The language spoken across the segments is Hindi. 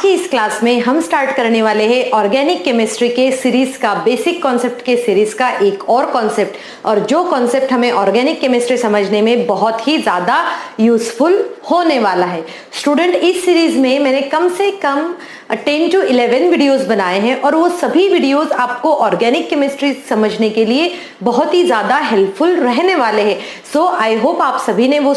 की इस क्लास में हम स्टार्ट करने वाले हैं ऑर्गेनिक केमिस्ट्री के सीरीज का, बेसिक कॉन्सेप्ट के सीरीज का एक और कॉन्सेप्ट, और जो कॉन्सेप्ट हमें ऑर्गेनिक केमिस्ट्री समझने में बहुत ही ज्यादा यूजफुल होने वाला है। स्टूडेंट, इस सीरीज में मैंने कम से कम 10 to 11 वीडियोस बनाए हैं और वो सभी वीडियोस आपको ऑर्गेनिक केमिस्ट्री समझने के लिए बहुत ही ज्यादा हेल्पफुल रहने वाले हैं। सो आई होप आप सभी ने वो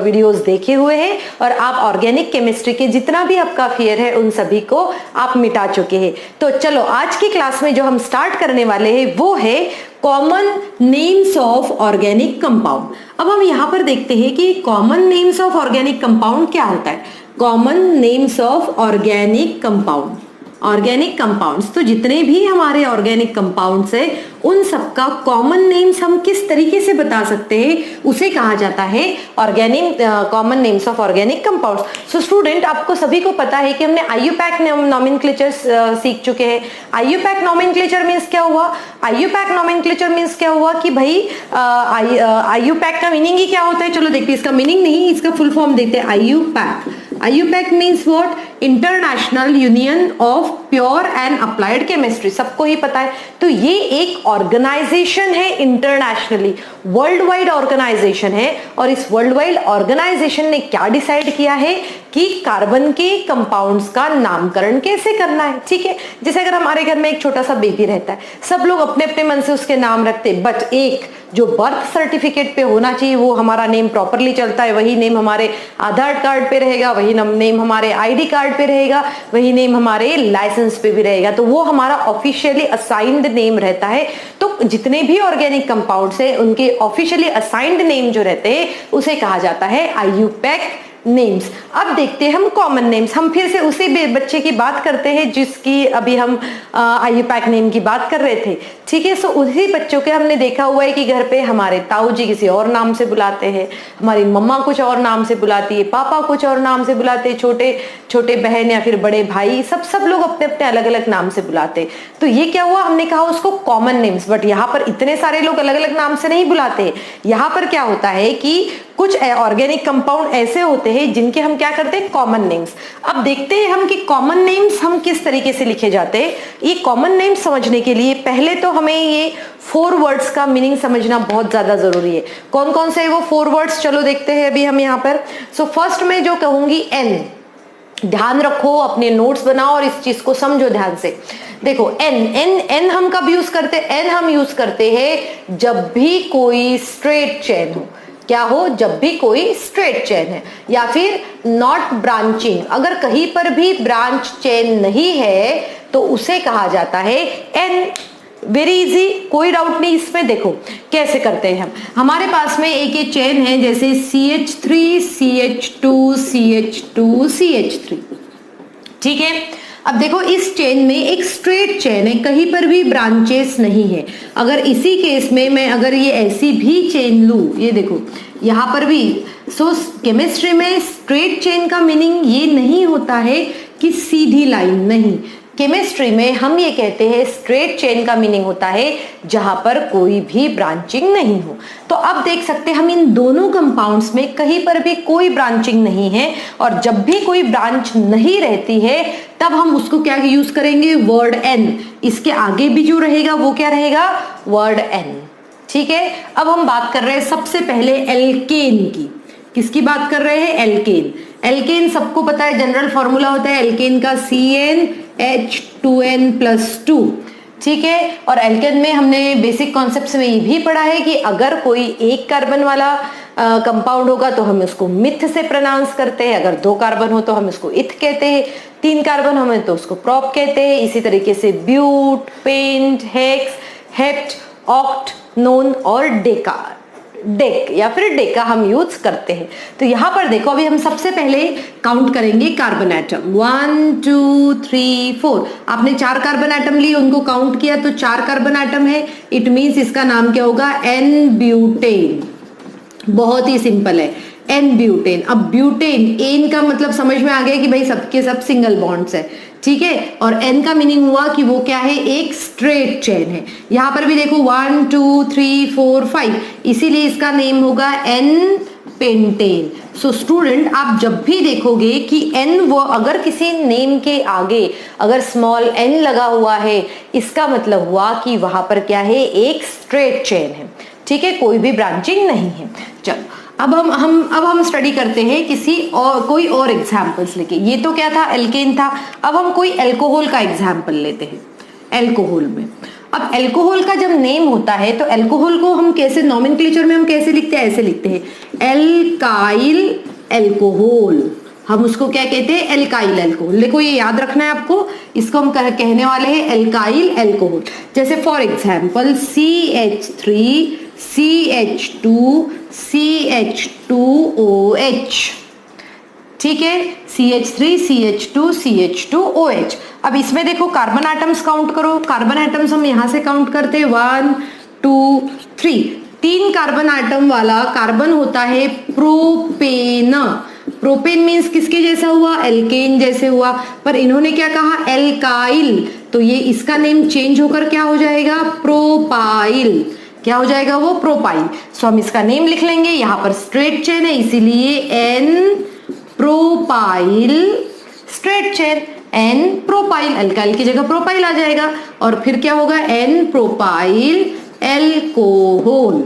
वीडियोस देखे हुए हैं और आप ऑर्गेनिक केमिस्ट्री के जितना भी आपका फियर है उन सभी को आप मिटा चुके हैं। तो चलो आज की क्लास में जो हम स्टार्ट करने वाले हैं वो है common names of organic compound. अब हम यहाँ पर देखते हैं कि common names of organic compound क्या होता है। Common names of organic compound, organic compounds, तो जितने भी हमारे ऑर्गेनिक कंपाउंड्स है उन सबका कॉमन नेम्स हम किस तरीके से बता सकते हैं उसे कहा जाता है organic common names of organic compounds. So student, आपको सभी को पता है कि हमने आईयूपैक नॉमेनक्लेचर सीख चुके हैं। आईयूपैक नॉमेनक्लेचर मींस क्या हुआ? आईयूपैक नॉमेनक्लेचर मींस क्या हुआ कि भाई आईयूपैक का मीनिंग ही क्या होता है। चलो देखते हैं, इसका मीनिंग नहीं, इसका फुल फॉर्म देखते हैं। IUPAC, IUPAC means what? International union of pure and applied chemistry, सबको ही पता है। तो ये एक ऑर्गेनाइजेशन है, इंटरनेशनली वर्ल्ड वाइड ऑर्गेनाइजेशन है, और इस वर्ल्ड वाइड ऑर्गेनाइजेशन ने क्या डिसाइड किया है कि कार्बन के कंपाउंड्स का नामकरण कैसे करना है। ठीक है, जैसे अगर हमारे घर में एक छोटा सा बेबी रहता है, सब लोग अपने अपने मन से उसके नाम रखते हैं, बट एक जो बर्थ सर्टिफिकेट पे होना चाहिए वो हमारा नेम प्रॉपरली चलता है, वही नेम हमारे आधार कार्ड पे रहेगा, वही नेम हमारे आईडी कार्ड पे रहेगा, वही नेम हमारे लाइसेंस पे भी रहेगा, तो वो हमारा ऑफिशियली असाइंड नेम रहता है। तो जितने भी ऑर्गेनिक कंपाउंड्स है उनके ऑफिशियली असाइंड नेम जो रहते हैं उसे कहा जाता है आईयूपैक नेम्स। अब देखते हैं हम कॉमन नेम्स। हम फिर से उसी बच्चे की बात करते हैं जिसकी अभी हम आईयूपैक नेम की बात कर रहे थे। ठीक है, सो उसी बच्चों के हमने देखा हुआ है कि घर पे हमारे ताऊ जी किसी और नाम से बुलाते हैं, हमारी मम्मा कुछ और नाम से बुलाती है, पापा कुछ और नाम से बुलाते हैं, छोटे छोटे बहन या फिर बड़े भाई, सब लोग अपने अपने अलग अलग नाम से बुलाते हैं। तो ये क्या हुआ, हमने कहा उसको कॉमन नेम्स, बट यहाँ पर इतने सारे लोग अलग अलग नाम से नहीं बुलाते। यहाँ पर क्या होता है कि कुछ ऑर्गेनिक कंपाउंड ऐसे होते हैं जिनके हम क्या करते हैं, कॉमन नेम्स। अब देखते हैं हम कि कॉमन नेम्स हम किस तरीके से लिखे जाते हैं। ये कॉमन नेम्स समझने के लिए पहले तो हमें ये 4 वर्ड्स का मीनिंग समझना बहुत ज्यादा जरूरी है। कौन कौन से वो 4 वर्ड्स, चलो देखते हैं अभी हम यहाँ पर। सो फर्स्ट में जो कहूंगी एन, ध्यान रखो, अपने नोट्स बनाओ और इस चीज को समझो ध्यान से। देखो एन हम कब यूज करते हैं? एन हम यूज करते हैं जब भी कोई स्ट्रेट चेन हो। क्या हो? जब भी कोई स्ट्रेट चेन है, या फिर नॉट ब्रांचिंग, अगर कहीं पर भी ब्रांच चेन नहीं है तो उसे कहा जाता है एन। वेरी इजी, कोई डाउट नहीं इसमें। देखो कैसे करते हैं हम। हमारे पास में एक ये चेन है, जैसे CH3 CH2 CH2 CH3। ठीक है, अब देखो इस चेन में एक स्ट्रेट चेन है, कहीं पर भी ब्रांचेस नहीं है। अगर इसी केस में मैं अगर ये ऐसी भी चेन लूं, ये देखो यहाँ पर भी, सो केमिस्ट्री में स्ट्रेट चेन का मीनिंग ये नहीं होता है कि सीधी लाइन, नहीं। केमिस्ट्री में हम ये कहते हैं स्ट्रेट चेन का मीनिंग होता है जहां पर कोई भी ब्रांचिंग नहीं हो। तो अब देख सकते हैं हम इन दोनों कंपाउंड्स में कहीं पर भी कोई ब्रांचिंग नहीं है, और जब भी कोई ब्रांच नहीं रहती है तब हम उसको क्या यूज करेंगे, वर्ड एन। इसके आगे भी जो रहेगा वो क्या रहेगा, वर्ड एन। ठीक है, अब हम बात कर रहे हैं सबसे पहले एल्केन की। किसकी बात कर रहे हैं? एल्केन। एल्केन सबको पता है, जनरल फॉर्मूला होता है एल्केन का CnH2n+2। ठीक है, और एल्केन में हमने बेसिक कॉन्सेप्ट्स में ये भी पढ़ा है कि अगर कोई एक कार्बन वाला कंपाउंड होगा तो हम उसको मिथ से प्रोनाउंस करते हैं, अगर 2 कार्बन हो तो हम उसको इथ कहते हैं, 3 कार्बन हमें तो उसको प्रॉप कहते हैं। इसी तरीके से but, pent, hex, hept, oct, non और डेक या फिर डेका हम यूज करते हैं। तो यहाँ पर देखो अभी हम सबसे पहले काउंट करेंगे कार्बन एटम। 1 2 3 4। आपने 4 कार्बन एटम लिए, उनको काउंट किया तो 4 कार्बन एटम है। इट मीन्स इसका नाम क्या होगा, एन ब्यूटेन। बहुत ही सिंपल है, एन ब्यूटेन। अब ब्यूटेन, एन का मतलब समझ में आ गया कि भाई सबके सब सिंगल बॉन्ड्स है। ठीक है, और एन का मीनिंग हुआ कि वो क्या है, एक स्ट्रेट चेन है। यहां पर भी देखो 1 2 3 4 5, इसीलिए इसका नेम होगा एन पेंटेन। सो स्टूडेंट, आप जब भी देखोगे कि n वो अगर किसी नेम के आगे अगर स्मॉल n लगा हुआ है, इसका मतलब हुआ कि वहां पर क्या है, एक स्ट्रेट चेन है। ठीक है, कोई भी ब्रांचिंग नहीं है। चलो अब हम स्टडी करते हैं कोई और एग्जांपल्स लेके। ये तो क्या था, एल्केन था। अब हम कोई अल्कोहल का एग्जांपल लेते हैं। अल्कोहल में, अब अल्कोहल का जब नेम होता है तो अल्कोहल को हम कैसे नॉमेनक्लेचर में हम कैसे लिखते हैं, ऐसे लिखते हैं, एल्काइल अल्कोहल। हम उसको क्या कहते हैं, एल्काइल अल्कोहल। देखो ये याद रखना है आपको, इसको हम कहने वाले हैं एल्काइल अल्कोहल। जैसे for example CH3 CH2 CH2OH। ठीक है, CH3 CH2 CH2OH। अब इसमें देखो कार्बन एटम्स काउंट करो। कार्बन एटम्स हम यहां से काउंट करते हैं 1 2 3। 3 कार्बन एटम वाला कार्बन होता है प्रोपेन। प्रोपेन मीन्स किसके जैसा हुआ, एल्केन जैसे हुआ, पर इन्होंने क्या कहा, एल्काइल। तो ये इसका नेम चेंज होकर क्या हो जाएगा, प्रोपाइल। क्या हो जाएगा वो, प्रोपाइल। सो हम इसका नेम लिख लेंगे, यहां पर स्ट्रेट चेन है इसीलिए N propyl straight chain, N propyl, alkyl की जगह प्रोपाइल आ जाएगा। और फिर क्या होगा, N प्रोपाइल एल्कोहल।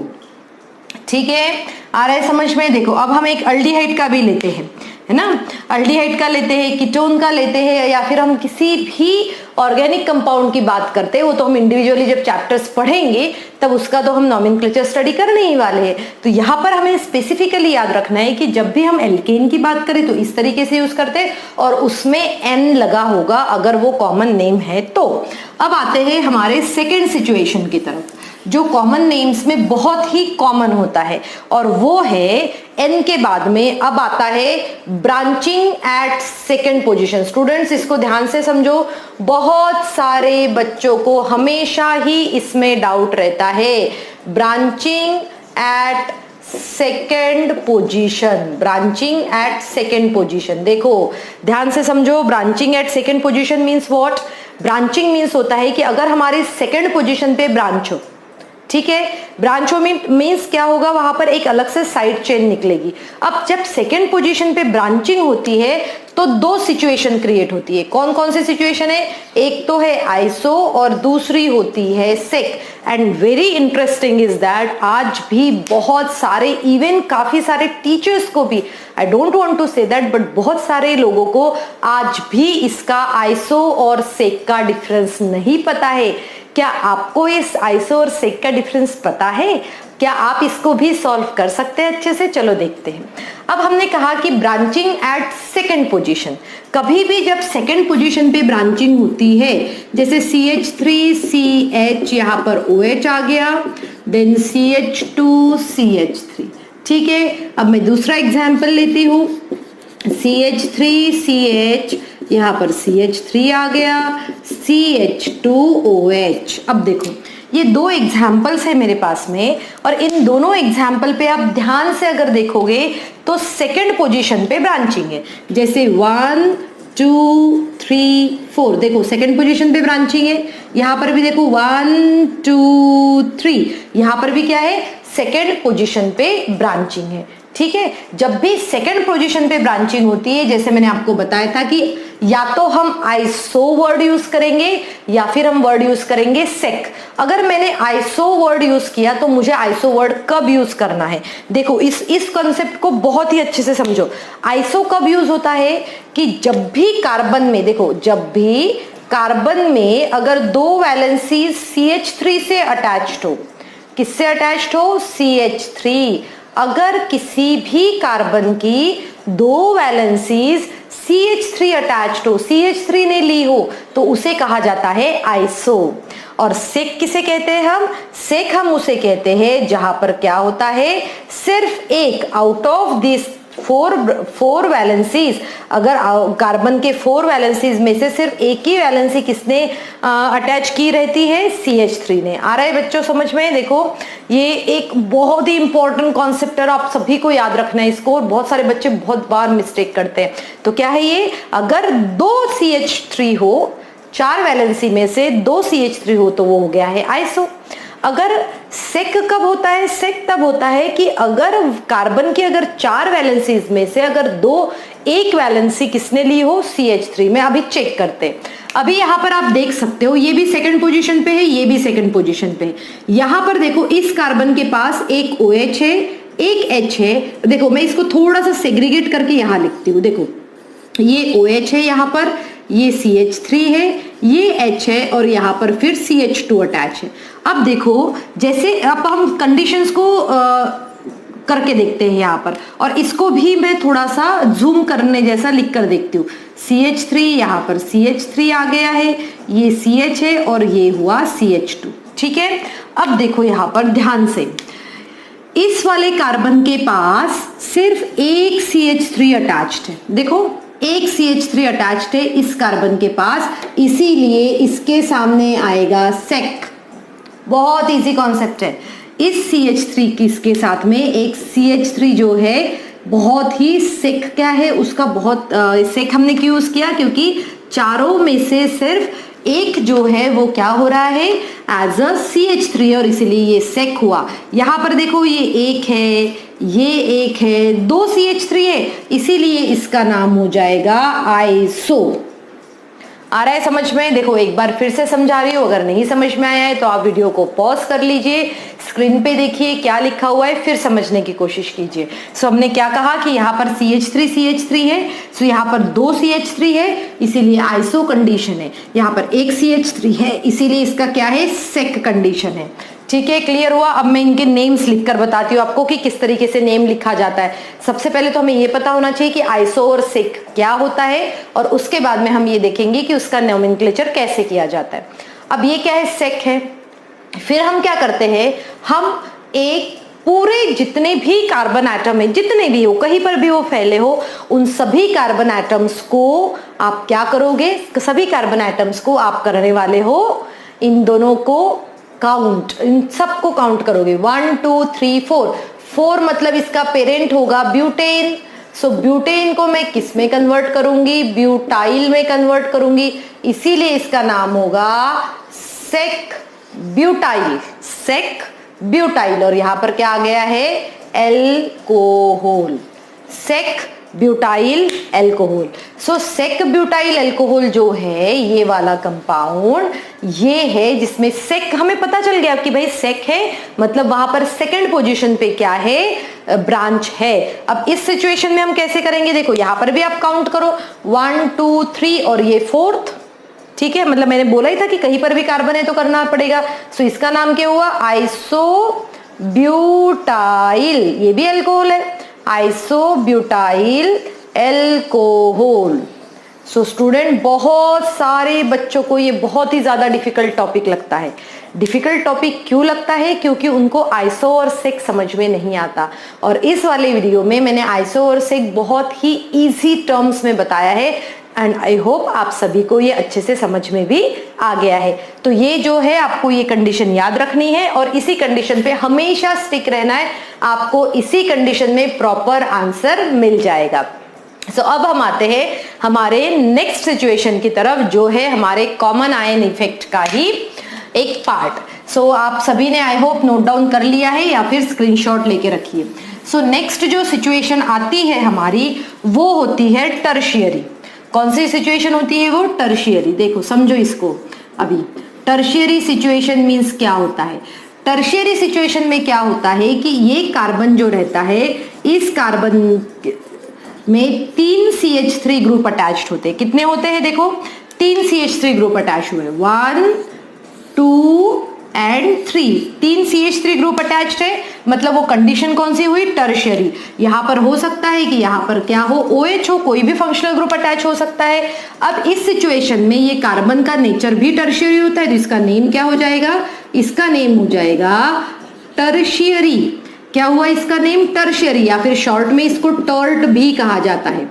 ठीक है, आ रहा है समझ में। देखो अब हम एक अल्डिहाइड का भी लेते हैं, है ना, अल्डिहाइड का लेते हैं, कीटोन का लेते हैं, या फिर हम किसी भी ऑर्गेनिक कंपाउंड की बात करते हैं, वो तो हम इंडिविजुअली जब चैप्टर्स पढ़ेंगे तब उसका तो हम नॉमेनक्लेचर स्टडी करने ही वाले हैं। तो यहाँ पर हमें स्पेसिफिकली याद रखना है कि जब भी हम एल्केन की बात करें तो इस तरीके से यूज करते हैं और उसमें N लगा होगा अगर वो कॉमन नेम है तो। अब आते हैं हमारे सेकेंड सिचुएशन की तरफ, जो कॉमन नेम्स में बहुत ही कॉमन होता है, और वो है N के बाद में अब आता है branching at second position. Students इसको ध्यान से समझो, बहुत सारे बच्चों को हमेशा ही इसमें डाउट रहता है। Branching at second position, branching at second position. देखो ध्यान से समझो, branching at second position means what. Branching means होता है कि अगर हमारी सेकेंड पोजीशन पे ब्रांच हो, ठीक है, ब्रांच हो मीन्स क्या होगा, वहां पर एक अलग से साइड चेन निकलेगी। अब जब सेकेंड पोजीशन पे ब्रांचिंग होती है तो 2 सिचुएशन क्रिएट होती है। कौन कौन सी सिचुएशन है, एक तो है आइसो और दूसरी होती है सेक। And very interesting is that आज भी बहुत सारे, इवन काफी सारे टीचर्स को भी, I don't want to say that, but बहुत सारे लोगों को आज भी इसका आइसो और सेक का डिफरेंस नहीं पता है। क्या आपको इस आइसो और सेक का डिफरेंस पता है? क्या आप इसको भी सॉल्व कर सकते हैं अच्छे से? चलो देखते हैं। अब हमने कहा कि ब्रांचिंग एट सेकेंड पोजीशन, कभी भी जब सेकेंड पोजीशन पे ब्रांचिंग होती है, जैसे CH3CH यहाँ पर OH आ गया, देन CH2CH3। ठीक है, अब मैं दूसरा एग्जाम्पल लेती हूँ, CH3CH यहाँ पर CH3 आ गया, CH2OH। अब देखो ये 2 एग्जाम्पल्स है मेरे पास में, और इन दोनों एग्जाम्पल पे आप ध्यान से अगर देखोगे तो सेकेंड पोजीशन पे ब्रांचिंग है। जैसे 1 2 3 4, देखो सेकेंड पोजीशन पे ब्रांचिंग है। यहाँ पर भी देखो 1 2 3, यहाँ पर भी क्या है, सेकेंड पोजीशन पे ब्रांचिंग है। ठीक है, जब भी सेकेंड पोजीशन पे ब्रांचिंग होती है, जैसे मैंने आपको बताया था कि या तो हम आइसो वर्ड यूज करेंगे या फिर हम वर्ड यूज करेंगे सेक। अगर मैंने आइसो वर्ड यूज किया तो मुझे आइसो वर्ड कब यूज करना है, देखो इस कॉन्सेप्ट को बहुत ही अच्छे से समझो। आइसो कब यूज होता है कि जब भी कार्बन में, देखो जब भी कार्बन में अगर 2 वैलेंसी CH3 से अटैच्ड हो, किससे अटैच्ड हो, CH3। अगर किसी भी कार्बन की 2 वैलेंसीज CH3 अटैच्ड हो, CH3 ने ली हो, तो उसे कहा जाता है आइसो। और सेक किसे कहते हैं हम, सेक हम उसे कहते हैं जहां पर क्या होता है, सिर्फ एक आउट ऑफ दिस 4 वैलेंसीज, अगर कार्बन के 4 वैलेंसीज में से सिर्फ एक ही वैलेंसी किसने अटैच की रहती है, CH3 ने। आ रहा है बच्चों समझ में? देखो ये एक बहुत ही इंपॉर्टेंट कॉन्सेप्ट है, आप सभी को याद रखना है इसको, और बहुत सारे बच्चे बहुत बार मिस्टेक करते हैं। तो क्या है ये, अगर 2 CH3 हो, 4 वैलेंसी में से 2 CH3 हो तो वो हो गया है आइसो। अगर सेक कब होता है? सेक तब होता है कि अगर कार्बन की अगर 4 वैलेंसीज में से अगर एक वैलेंसी किसने ली हो, CH3 में। अभी चेक करते हैं। अभी यहाँ पर आप देख सकते हो ये भी सेकंड पोजीशन पे है, ये भी सेकंड पोजीशन पे है। यहाँ पर देखो इस कार्बन के पास एक OH है, एक H है। देखो मैं इसको थोड़ा सा सेग्रीगेट करके यहाँ लिखती हूँ। देखो ये OH है, यहाँ पर ये CH3 है, ये H है और यहाँ पर फिर CH2 अटैच है। अब देखो जैसे अब हम कंडीशंस को करके देखते हैं यहाँ पर, और इसको भी मैं थोड़ा सा जूम करने जैसा लिख कर देखती हूँ। CH3 यहाँ पर CH3 आ गया है, ये CH है और ये हुआ CH2। ठीक है, अब देखो यहाँ पर ध्यान से, इस वाले कार्बन के पास सिर्फ एक CH3 अटैच्ड है। देखो एक CH3 अटैच्ड है इस कार्बन के पास, इसीलिए इसके सामने आएगा सेक। बहुत इजी कॉन्सेप्ट है। इस CH3 किसके साथ में एक CH3 जो है बहुत ही सेक क्या है उसका, बहुत सेक हमने क्यों यूज किया, क्योंकि चारों में से सिर्फ एक जो है वो क्या हो रहा है एज अ CH3 और इसीलिए ये सेक हुआ। यहाँ पर देखो ये एक है, ये एक है, 2 CH3 है, इसीलिए इसका नाम हो जाएगा आइसो। आ रहा है समझ में? देखो एक बार फिर से समझा रही हूँ, अगर नहीं समझ में आया है तो आप वीडियो को पॉज कर लीजिए, स्क्रीन पे देखिए क्या लिखा हुआ है, फिर समझने की कोशिश कीजिए। सो हमने क्या कहा कि यहाँ पर CH3 है, सो यहाँ पर 2 CH3 है, इसीलिए आइसो कंडीशन है। यहाँ पर एक CH3 है, इसीलिए इसका क्या है, सेक कंडीशन है। ठीक है, क्लियर हुआ? अब मैं इनके नेम्स लिखकर बताती हूँ आपको कि किस तरीके से नेम लिखा जाता है। सबसे पहले तो हमें ये पता होना चाहिए कि आइसो और सेक क्या होता है, और उसके बाद में हम ये देखेंगे कि उसका नोमेनक्लेचर कैसे किया जाता है। अब ये क्या है, सेक है। फिर हम क्या करते हैं, हम एक पूरे जितने भी कार्बन एटम है, जितने भी हो, कहीं पर भी वो फैले हो, उन सभी कार्बन एटम्स को आप क्या करोगे, सभी कार्बन एटम्स को आप करने वाले हो इन दोनों को काउंट, इन सबको काउंट करोगे। 1 2 3 4, 4 मतलब इसका पेरेंट होगा ब्यूटेन। सो ब्यूटेन को मैं किस में कन्वर्ट करूंगी, ब्यूटाइल में कन्वर्ट करूंगी, इसीलिए इसका नाम होगा सेक ब्यूटाइल, सेक ब्यूटाइल। और यहां पर क्या आ गया है, एल्कोहल, सेक ब्यूटाइल एल्कोहल। सो सेक ब्यूटाइल एल्कोहल जो है ये वाला कंपाउंड ये है जिसमें सेक, हमें पता चल गया कि भाई सेक है मतलब वहां पर सेकंड पोजीशन पे क्या है, ब्रांच है। अब इस सिचुएशन में हम कैसे करेंगे, देखो यहां पर भी आप काउंट करो 1 2 3 और ये 4th। ठीक है, मतलब मैंने बोला ही था कि कहीं पर भी कार्बन है तो करना पड़ेगा। सो इसका नाम क्या हुआ, आइसो ब्यूटाइल, ये भी एल्कोहल है, iso butyl alcohol. So student, बहुत सारे बच्चों को ये बहुत ही ज्यादा डिफिकल्ट टॉपिक लगता है। डिफिकल्ट टॉपिक क्यों लगता है, क्योंकि उनको आइसो और सेक समझ में नहीं आता। और इस वाले वीडियो में मैंने आइसो और सेक बहुत ही इजी टर्म्स में बताया है, एंड आई होप आप सभी को ये अच्छे से समझ में भी आ गया है। तो ये जो है आपको ये कंडीशन याद रखनी है और इसी कंडीशन पे हमेशा स्टिक रहना है, आपको इसी कंडीशन में प्रॉपर आंसर मिल जाएगा। सो अब हम आते हैं हमारे नेक्स्ट सिचुएशन की तरफ, जो है हमारे कॉमन आयन इफेक्ट का ही एक पार्ट। सो आप सभी ने आई होप नोट डाउन कर लिया है या फिर स्क्रीनशॉट लेके रखिए। सो नेक्स्ट जो सिचुएशन आती है हमारी वो होती है टर्शियरी। कौन सी सिचुएशन होती है वो, टर्शियरी। देखो समझो इसको। अभी टर्शियरी सिचुएशन मींस क्या होता है, टर्शियरी सिचुएशन में क्या होता है कि ये कार्बन जो रहता है, इस कार्बन में 3 CH3 ग्रुप अटैच्ड होते हैं। कितने होते हैं, देखो 3 CH3 ग्रुप अटैच हुए, 1 2 एंड 3, 3 CH3 ग्रुप अटैच्ड है, मतलब वो कंडीशन कौन सी हुई, टर्शियरी। यहां पर हो सकता है कि यहां पर क्या हो, OH हो, कोई भी फंक्शनल ग्रुप अटैच हो सकता है। अब इस सिचुएशन में ये कार्बन का नेचर भी टर्शियरी होता है, तो इसका नेम क्या हो जाएगा, इसका नेम हो जाएगा टर्शियरी। क्या हुआ, इसका नेम टर्शियरी, या फिर शॉर्ट में इसको टर्ट भी कहा जाता है,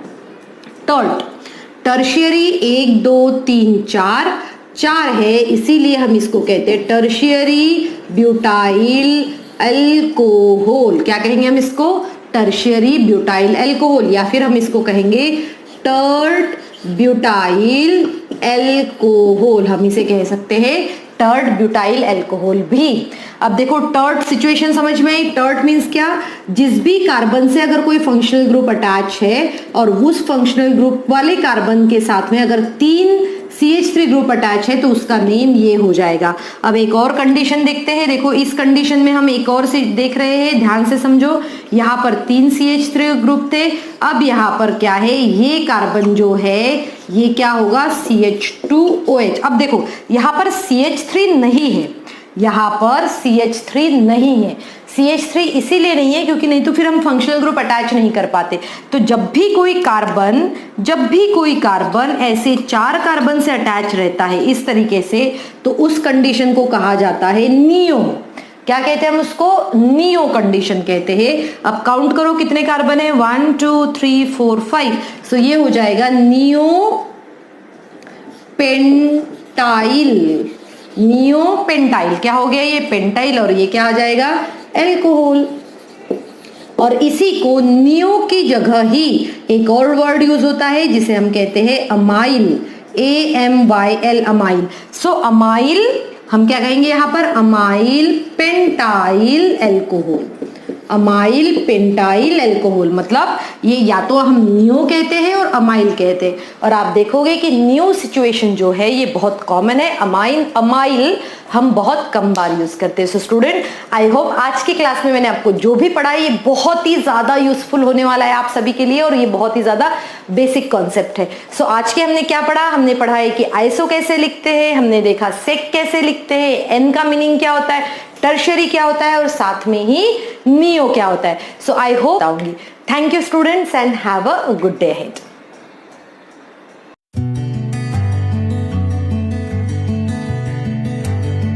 टर्ट। टर्शियरी 1 2 3 4 है, इसीलिए हम इसको कहते हैं टर्शियरी ब्यूटाइल एल्कोहल। क्या कहेंगे हम इसको, टर्शियरी ब्यूटाइल एल्कोहल, या फिर हम इसको कहेंगे टर्ट ब्यूटाइल एल्कोहल, हम इसे कह सकते हैं टर्ड ब्यूटाइल अल्कोहल भी। अब देखो टर्ड सिचुएशन समझ में आई। टर्ड मीन्स क्या, जिस भी कार्बन से अगर कोई फंक्शनल ग्रुप अटैच है और उस फंक्शनल ग्रुप वाले कार्बन के साथ में अगर 3 CH3 ग्रुप अटैच है तो उसका नेम ये हो जाएगा। अब एक और कंडीशन देखते हैं। देखो इस कंडीशन में हम एक और से देख रहे हैं, ध्यान से समझो। यहाँ पर 3 CH3 ग्रुप थे, अब यहाँ पर क्या है, ये कार्बन जो है ये क्या होगा, CH2OH। अब देखो यहाँ पर CH3 नहीं है, यहाँ पर CH3 नहीं है। CH3 इसीलिए नहीं है क्योंकि नहीं तो फिर हम फंक्शनल ग्रुप अटैच नहीं कर पाते। तो जब भी कोई कार्बन ऐसे 4 कार्बन से अटैच रहता है इस तरीके से, तो उस कंडीशन को कहा जाता है नियो। क्या कहते हैं हम उसको, नियो कंडीशन कहते हैं। अब काउंट करो कितने कार्बन है, 1 2 3 4 5। सो ये हो जाएगा नियो पेंटाइल। नियो पेंटाइल क्या हो गया, ये पेंटाइल और ये क्या आ जाएगा, एल्कोहल। और इसी को नियो की जगह ही एक और वर्ड यूज होता है जिसे हम कहते हैं अमाइल, AMYL, अमाइल। सो अमाइल हम क्या कहेंगे यहाँ पर, amyl pentyl alcohol. Amyl pentyl alcohol मतलब ये या तो हम नियो कहते हैं और अमाइल कहते हैं। और आप देखोगे कि नियो सिचुएशन जो है ये बहुत कॉमन है, अमाइल हम बहुत कम बार यूज करते हैं। सो स्टूडेंट, आई होप आज की क्लास में मैंने आपको जो भी पढ़ा ये बहुत ही ज्यादा यूजफुल होने वाला है आप सभी के लिए, और ये बहुत ही ज्यादा बेसिक कॉन्सेप्ट है। सो आज के हमने क्या पढ़ा, हमने पढ़ा है कि आइसो कैसे लिखते हैं, हमने देखा सेक कैसे लिखते हैं, एन का मीनिंग क्या होता है, टर्शरी क्या होता है, और साथ में ही नियो क्या होता है। सो आई होप बताऊंगी। Thank you students and have a good day ahead.